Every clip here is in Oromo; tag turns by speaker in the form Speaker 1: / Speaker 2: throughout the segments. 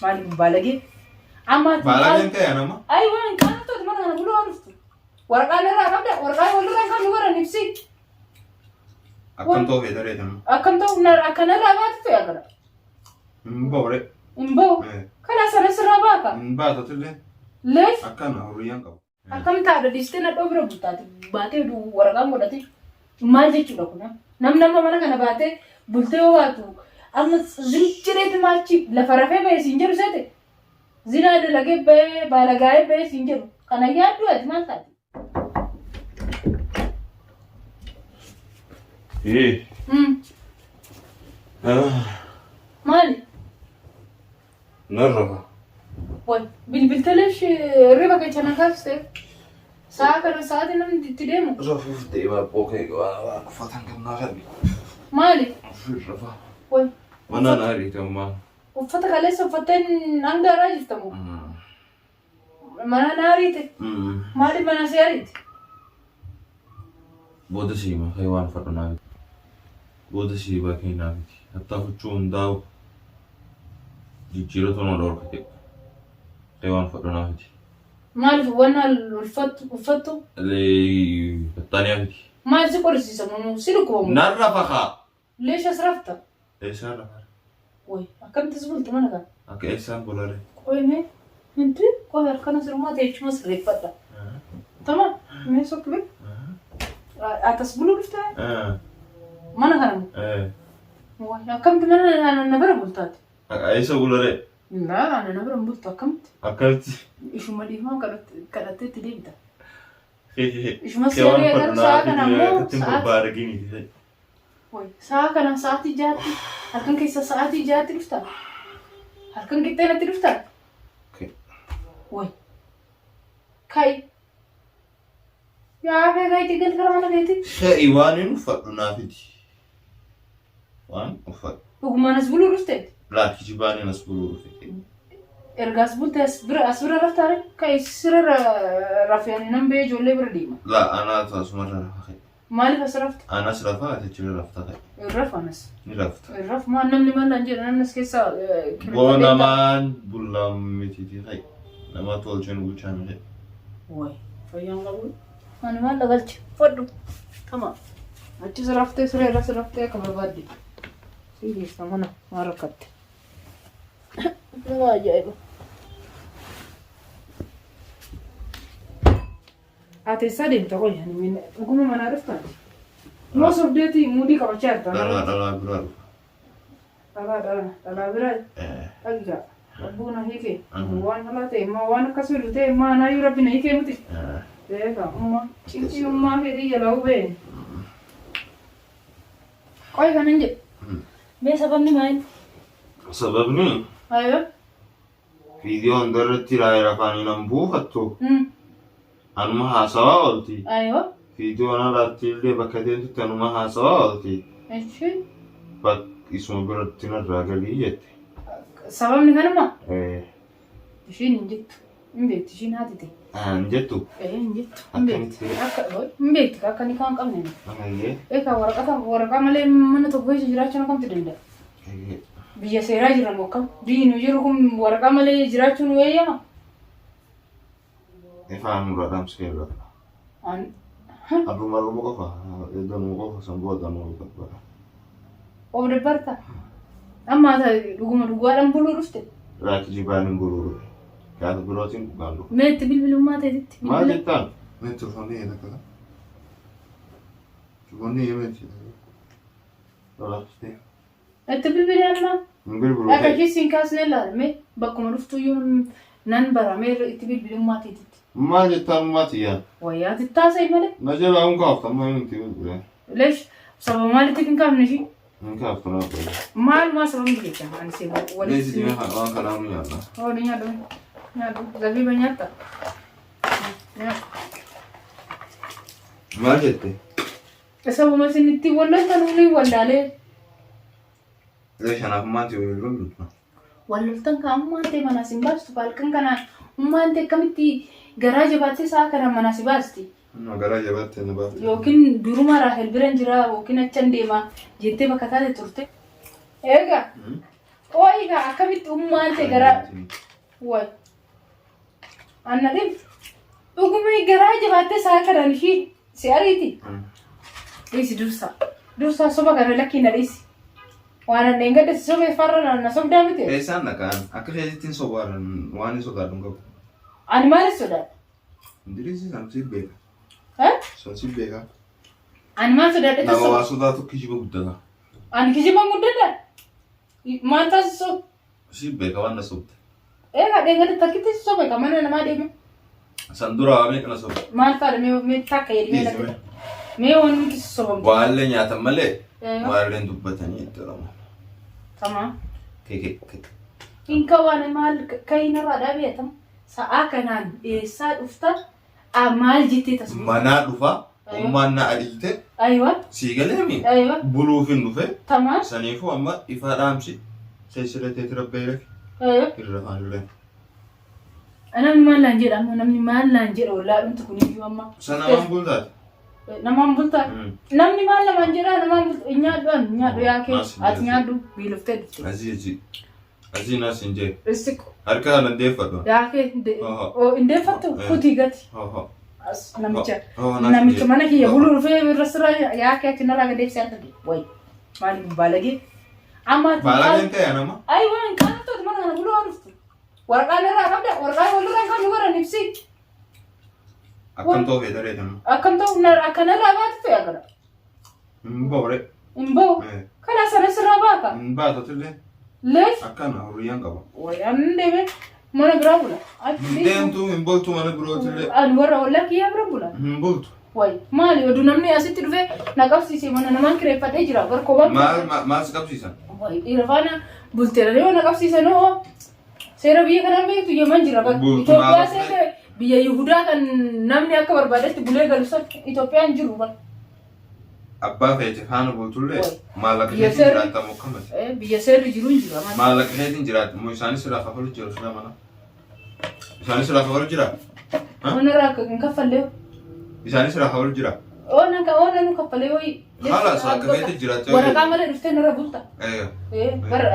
Speaker 1: مالي مبالغة أما
Speaker 2: بالغة أنت يا نما
Speaker 1: أيوة إن كانت تدمر أنا بقول عرفت ورقة نرى كبدا ورقة ولا رقة كم نورا نفسي
Speaker 2: أكم تو هيدا ريتم
Speaker 1: أكم تو نرى أكنا رابط في أقرأ
Speaker 2: مبورة
Speaker 1: مبو كلا سنة سراباكا
Speaker 2: مباتة تلي
Speaker 1: ليش
Speaker 2: أكنا هوريان كم
Speaker 1: أكم تعرف ديستنا دوبرة بتاتي باتي دو ورقة مودتي ما جيت لكنا نم ما كنا باتي بولتي واتو أما زنجرة ماشي لفرافة بيسينجر سته زنا دلقي بي بالغاي بيسينجر كنا يادو أجمع تاتي
Speaker 2: إيه
Speaker 1: مالي
Speaker 2: نرفع
Speaker 1: وين بالتلش ريبا كنا كاستة ساعة كنا ساعة نم تديمو
Speaker 2: رفع ديما بوكي وفتن كنا غبي
Speaker 1: مالي
Speaker 2: رفع
Speaker 1: وين
Speaker 2: وانا ناري تما
Speaker 1: وفتك عليه سفتين عند راجل تمو mana naarite maali mana siarite
Speaker 2: boda sima haywan fadana boda siba kina hatta huchun daw jijiro tono dor kete haywan fadana hiti
Speaker 1: maali wana الفتو
Speaker 2: اللي الثانية هتي
Speaker 1: ما يذكر سيسمو سيلكم
Speaker 2: نرفخا
Speaker 1: ليش اسرفت
Speaker 2: ايش عرفت
Speaker 1: وي كم تزبط منك
Speaker 2: اوكي ايش بولاري
Speaker 1: وي مي انت قهر كان سرما تيش مصري فتا تمام مي سوكبك اتصبلوا لفتا ما انا كلام وي كم تمنى انا نبره بولتات
Speaker 2: ايش بولاري
Speaker 1: لا انا نبره بولت كمت
Speaker 2: اكلت
Speaker 1: ايش ما دي ما كانت تديبتا
Speaker 2: ايش
Speaker 1: ما سيري انا ساعه انا مو
Speaker 2: ساعه بارغيني
Speaker 1: وي ساعه انا ساعتي جاتي هلكن كيسه ساعتي جاتي لفتا هلكن كنت انا تلفتا وي كاي يا اخي كاي تقول كلام انا قلت
Speaker 2: شيء وان وفقنا فيدي وان وفق
Speaker 1: وما نسبلو رفتت
Speaker 2: لا كيجباني نسبلو رفتت
Speaker 1: ارغاس بولت اسبر رفتاري كاي سر رافياني نمبي جولي برديما
Speaker 2: لا انا تاسمر رفخي
Speaker 1: مالي فسرفت
Speaker 2: انا سرفا تجري رفتها
Speaker 1: الرف انس
Speaker 2: نرفت
Speaker 1: الرف ما نمني ما نجي نمس كيسا
Speaker 2: بونا مان بولام ميتي هاي لما تولجن وجان هاي
Speaker 1: وي فيان قبول انا ما لغلت فدو تمام اجي سرفت سرفت كما بدي سيدي سمنا ما ركبت ما جايبه أتساعدين تقول يعني من أقوم ما نعرف كان ما صدقتي مودي كبشرت
Speaker 2: لا برا
Speaker 1: لا برا أجا أبونا هيك وانا لا تي ما وانا كسر تي ما أنا يربي هيك متي ده كأمه شيء أمه هذي يلاو بين كوي كان نجى بس سببني ماين
Speaker 2: سببني
Speaker 1: أيوة
Speaker 2: فيديو أندر تيراي رفاني نمبو فتو أنما هاسوا قلتي
Speaker 1: أيوة
Speaker 2: فيديو أنا راتيل بكتير تنما هاسوا قلتي
Speaker 1: إيش
Speaker 2: بق اسمه برتنا الرجالية يت
Speaker 1: سببني كان ما
Speaker 2: إيه
Speaker 1: تشين نجت تشين هاتي
Speaker 2: نجتو
Speaker 1: نجت نجت أكني كان كم
Speaker 2: إيه
Speaker 1: ورقة مالي من تبغي جراتشون كم تدندا بيجي سيراج رموكم دين وجركم ورقة مالي جراتشون ويا ما
Speaker 2: إفهم رادام سكيل
Speaker 1: أن
Speaker 2: أبو مرة مقفى إذا مقفى سنبوه دانو مقفى
Speaker 1: أوبر بركة أما هذا رجوع لهم بلو رفته
Speaker 2: لا تجيبان بلو كذا بلوتين بقالو
Speaker 1: ما تبي ما تدي
Speaker 2: ما جتان من تلفوني هذا كذا تلفوني يمتى ولا تستي
Speaker 1: تبي ما
Speaker 2: بلو
Speaker 1: أكيد سينكاس نلا مي بكم رفتو يوم ننبر مير تبي ما تدي
Speaker 2: ما جتان ما تيا
Speaker 1: ويا تتاسي ماله
Speaker 2: نجيب أم كافتا ما يمتى
Speaker 1: ليش سبب مالي تكين كام نشي
Speaker 2: من كافتا لا
Speaker 1: ما سبب مالي كام أنا سيبه
Speaker 2: ولا ليش دي ما كلامي يلا
Speaker 1: هو دنيا زبي بنياتا
Speaker 2: ما جتة
Speaker 1: سبب ما سنتي ولا تنولي ولا ليه
Speaker 2: ليش أنا ما تقول لهم
Speaker 1: ولا تنكم ما أنت مناسب بس تبالكن كنا ما أنت كمتي جراج باتي ساكر مناسب باستي
Speaker 2: جراج باتي نبات
Speaker 1: يمكن دروما راح البرنجرا وكنا تشندي ما جيتي بكتاد تورتي إيجا Qoy ga akkamitti ummaante gara way annadif dhugumee garaa jabaattee isaa kanaan ishii si ariiti. Dhiisi dursa soba kana lakkii na dhiisi. Waan anneen gadda si sobee farra na sobdaa miti.
Speaker 2: Eessaan dhaqaan akka keessattiin sobaaran waan hin sodaadhu qabu.
Speaker 1: Ani maalis sodaadha?
Speaker 2: Indiriisi san siif beeka. San siif beeka.
Speaker 1: Ani maal sodaadha?
Speaker 2: Nama waa sodaatu kijiba guddata.
Speaker 1: Ani kijiba guddata? Maal taasisoo?
Speaker 2: Siif beeka waan na sobte.
Speaker 1: Egaa dheengatti takkitti si sobe mana namaa deemu.
Speaker 2: San dura meeqa na sobte?
Speaker 1: Maal faadha mee takka jedhee lakkee? Mee waan nuti si sobamu?
Speaker 2: Waallee nyaatan malee waalleen dubbatanii itti oromoo.
Speaker 1: Tamaa.
Speaker 2: Keke.
Speaker 1: Inka waan maal kayinarraa dhabeetam sa'aa kanaan eessaa dhufta maal jettee tasuma?
Speaker 2: Manaa dhufa ummaan na adiite.
Speaker 1: Aywa.
Speaker 2: Sii galeemi.
Speaker 1: Aywa.
Speaker 2: Buluufin dhufe.
Speaker 1: Tamaa.
Speaker 2: Saniifuu amma ifaa dhaamsi. Seesiratee tirabbeere.
Speaker 1: Aywa.
Speaker 2: Irra haallee.
Speaker 1: Namni maal laan jedhamu namni maal laan jedha ollaa dhumtu kuniyyuu amma.
Speaker 2: Sanamaan bultaati.
Speaker 1: Namaan bultaa. Namni maal lamaan jedhaa namaan bultaa nyaadhu yaakee ati nyaadhu biiloftee dhufte.
Speaker 2: Asii naas hin jee.
Speaker 1: Istiqo.
Speaker 2: Harka kana ndeeffadhu.
Speaker 1: Yaakee ndeeffattu kutii gati. Namicha mana kiyya buluu dhufee irra sirraa yaakee ati narraa gadeessee akka wayi maaliif baalagee.
Speaker 2: Baalageen ta'e nama.
Speaker 1: Ayi waan qaantooti mana kana buluu waan dhuftu. Waraqaan irraa qabda waraqaan walirraa kan nu godhan ibsi.
Speaker 2: Akkam ta'u feetaree jennu.
Speaker 1: Akkam ta'u akkanarraa baatu fe'a gara.
Speaker 2: Hin boore.
Speaker 1: Hin boo. Kana sana sirraa baata.
Speaker 2: Hin baatotillee.
Speaker 1: Lees.
Speaker 2: Akkana horiyyaan qaba.
Speaker 1: Wayaan deeme mana biraa bula.
Speaker 2: Deemtu hin boltu mana birootillee.
Speaker 1: Ani warra ollaa kiyyaa bira bula.
Speaker 2: Hin boltu.
Speaker 1: Wayi maali oduu namni asitti dhufee na qabsiisee mana namaan kireeffadhee jira barkoobaan.
Speaker 2: Maal si qabsiisan?
Speaker 1: Wayi dhiira faana bulteera yoo na qabsiisan hoo seera biyya kanaan beektu yeman jira Itoophiyaa seera biyya Yihudaa kan namni akka barbaadetti bulee galu san Itoophiyaan jiru bara.
Speaker 2: Abbaa feete faana bultullee maallaqa keetiin jiraatamu kamati.
Speaker 1: Biyya seerri jiru hin jira.
Speaker 2: Maallaqa keetiin jiraatamu isaanis irraa kafalu jiru sila mana. Isaanis irraa kafalu jira.
Speaker 1: Mana irraa hin kaffallee.
Speaker 2: Isaanis irraa kafalu jira.
Speaker 1: Oona nu kaffalee wayii.
Speaker 2: Haala akka feete jiraatee.
Speaker 1: Waraqaa malee dhuftee narra bulta. Bara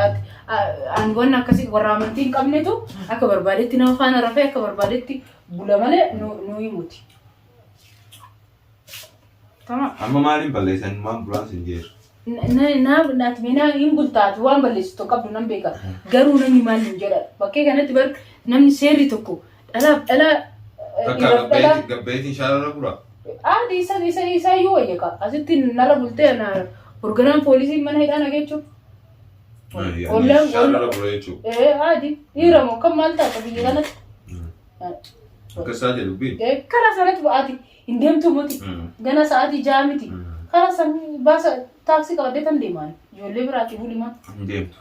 Speaker 1: aangoon akkasii warra amantii hin qabnetu akka barbaadetti nama faana rafee akka barbaadetti bula malee nu himuti.
Speaker 2: Amma maaliin balleessan waan bulaan sin jeeru?
Speaker 1: Naati mina hin bultaatu waan balleessitu qabdu nan beeka. Garuu namni maal hin jedha. Bakkee kanatti bar namni seerri tokko dhalaa.
Speaker 2: Takka gabbeetiin shaalala buraa?
Speaker 1: Adi isa yoo wayyaqa. Asitti narra bultee organaan poolisii mana hidhaan ageechuu.
Speaker 2: Shaalala bura jechuudha.
Speaker 1: Adi dhiira moo kan maal taata biyya kanatti?
Speaker 2: Akkasaa jedhu bii?
Speaker 1: Karaa sanatti ba'aati hin deemtu miti. Gana sa'aatii ja'a miti. Karaa san baasa taaksii qabadee kan deeman. Ijoollee biraatti buliman.
Speaker 2: Hin deemtu.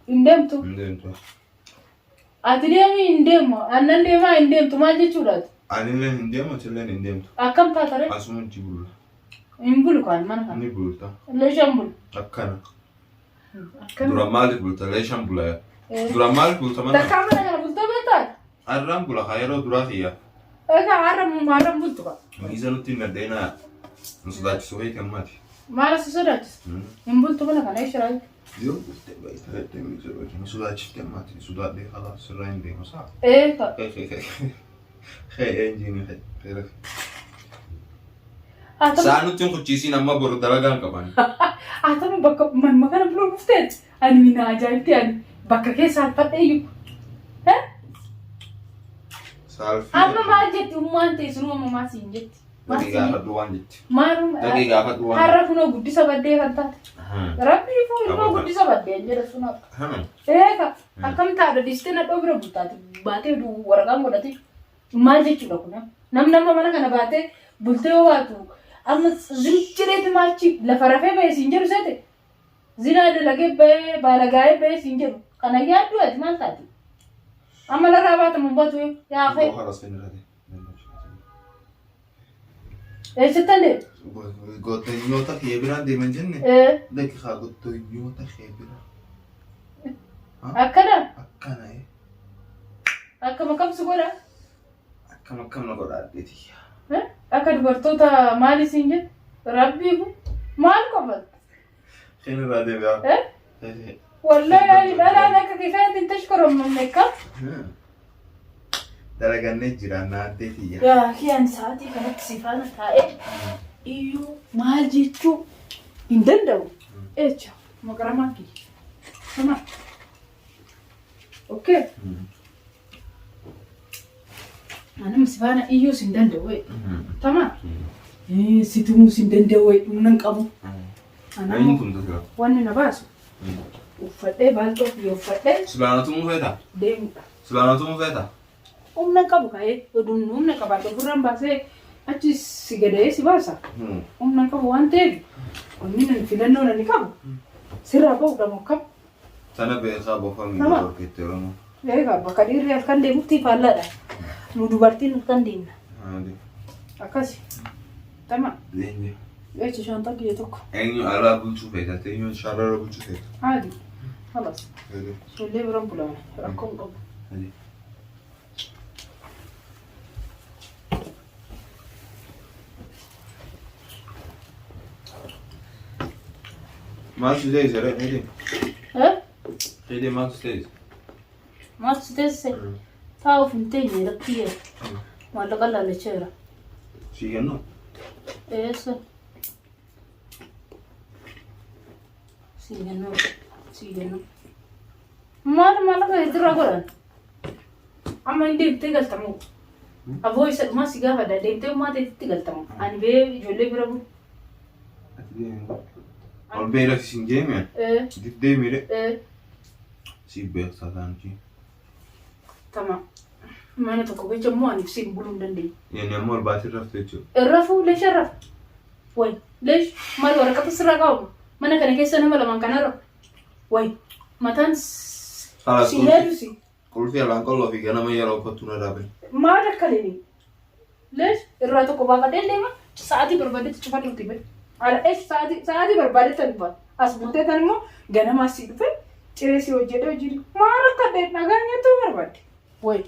Speaker 1: Hin deemtu.
Speaker 2: Hin deemtu.
Speaker 1: Ati deemii hin deemu. Annan deemaa hin deemtu maal jechuudhaati?
Speaker 2: Anillee hin deemu atillee hin deemtu.
Speaker 1: Akkam taatare?
Speaker 2: Asuma ji bulla.
Speaker 1: Hin bulu kan mana kana.
Speaker 2: Ni bulta.
Speaker 1: Leeshaan bulu.
Speaker 2: Akkana. Dura maaliif bulta leeshaan bula yaa? Dura maaliif bulta mana?
Speaker 1: Takkaa mana kana bultee beektaa?
Speaker 2: Arraan bula haa yeroo duraa xiyyaa.
Speaker 1: Egaa har'aan bultu qaba.
Speaker 2: Miisa nutti hin nadheenaa nu sodaachisu wayii kammaati.
Speaker 1: Maala si sodaachisa? Hin bultu mana kana eeshiraa?
Speaker 2: Yoo bultee baay'ee miisa wayii nu sodaachifte ammaati sodaadhee haala sirraa hin deemu saa.
Speaker 1: Eeka.
Speaker 2: Enjiini fedhe. Saa nuti hin kuchisiin amma boru dalagaan qaban.
Speaker 1: Atama bakka manuma kana buluu dhufteet ani mina ajaa'ibti ani bakka keessa alfadhee iyyuu. Amma maal jetti ummaan teessunuma mamaa siin jetti.
Speaker 2: Dhaqii gaafadhu waan jetti.
Speaker 1: Maalum
Speaker 2: Dhaqii gaafadhu waan
Speaker 1: har'a kunoo guddisa baddee kan taate. Rabbii fuu ilmoo guddisa baddee jedha sun akka. Eeka akkam taata dhiistee na dhoo bira bultaati baatee waraqaan godhate maal jechuudha kun nama mana kana baatee bultee yoo baatu amma zinchireeti maachi lafa rafee ba'ee siin jedhu seete zinaa dalagee ba'ee baalagaa'ee ba'ee siin jedhu kana yaaddu ati maal taati? Amma larraa baatamu baatu yaa fa'e. Eessatti illee?
Speaker 2: Gottoonyoota kee biraan deeman jenne. Daqiiqaa gottoonyoota kee biraa.
Speaker 1: Akkana?
Speaker 2: Akkana
Speaker 1: akkam akkamsi godha?
Speaker 2: Akkam na godhaadheeti.
Speaker 1: Akka dubartoota maali siin jedhu? Rabbii kun maal qofatu?
Speaker 2: Isheen irraa deebi'aa.
Speaker 1: والله لا كفاية انت تشكر منك.
Speaker 2: دلقني جيراننا عديتي
Speaker 1: يا أخي أنا ساعتي كانت سيفانة تائب إيو مال جيتشو إندندو إيش مقرماكي تمام أوكي أنا مسيفانة إيو سندندو تمام إيه ستمو سندندو وننقبو أنا وانا نباسو وفتة بالتو يوفتة
Speaker 2: سبحانه مفيدا
Speaker 1: ديم
Speaker 2: سبحانه مفيدا
Speaker 1: ننقبو كاي ودون ننقبو برام باسه أجي سيجده سباسا ننقبو وانتي ونين فيلانو ننقبو سيرابو دموكم
Speaker 2: sana beekaa bofamii dorkeetti oromoo.
Speaker 1: Egaa bakka dhiirri halkan deemutti faallaadha. Nu dubartiin halkan deemna. Akkasi. Tama.
Speaker 2: Deemee.
Speaker 1: Eechi shantaa kiyya tokko.
Speaker 2: Eenyu alaa bulchuu feeta eenyu sharara bulchuu feeta.
Speaker 1: Haadi. Halas. Ijoollee biraan bulama. Rakkoon qabu.
Speaker 2: Maal sidees jedhee dheedee. Dheedee maal sidees.
Speaker 1: Maal sidees taa'uuf hin teenye rakkiyee maallaqa laalacheera.
Speaker 2: Sii kennuu.
Speaker 1: Eessa. Sii kennuu. Maal maallaqa irraa godhan. Amma hin deemtee galtamu. Aboo isa dhumaa si gaafadha deemtee maateetti galtamu. Ani bee ijoollee bira bulu.
Speaker 2: Ol beela siin deemee. Deemee. Si beektaa taanti.
Speaker 1: Tamam. Mana tokko keessa immoo ani siin buluu hin dandeenye.
Speaker 2: Inni ammoo ol baatee rafte jechuudha.
Speaker 1: Rafuu leesha rafu. Wayi leesh maal waraqata sirraa qabu mana kana keessa nama lamaan kana rafu. Wayi mataan si heedusi.
Speaker 2: Qulfii alaan qolloo fi ganama yeroo kottu na dhaabne.
Speaker 1: Maal akka leeni? Leesh irraa tokko baafadhee deema sa'aatii barbaadetti cufaa dhufti bade. Ala eesh sa'aatii barbaadetti ani baata. As bultee tan immoo ganama asii dhufe ciree si hojjetee hojii maal akka ta'e nagaa nyaatu barbaade. Wayi.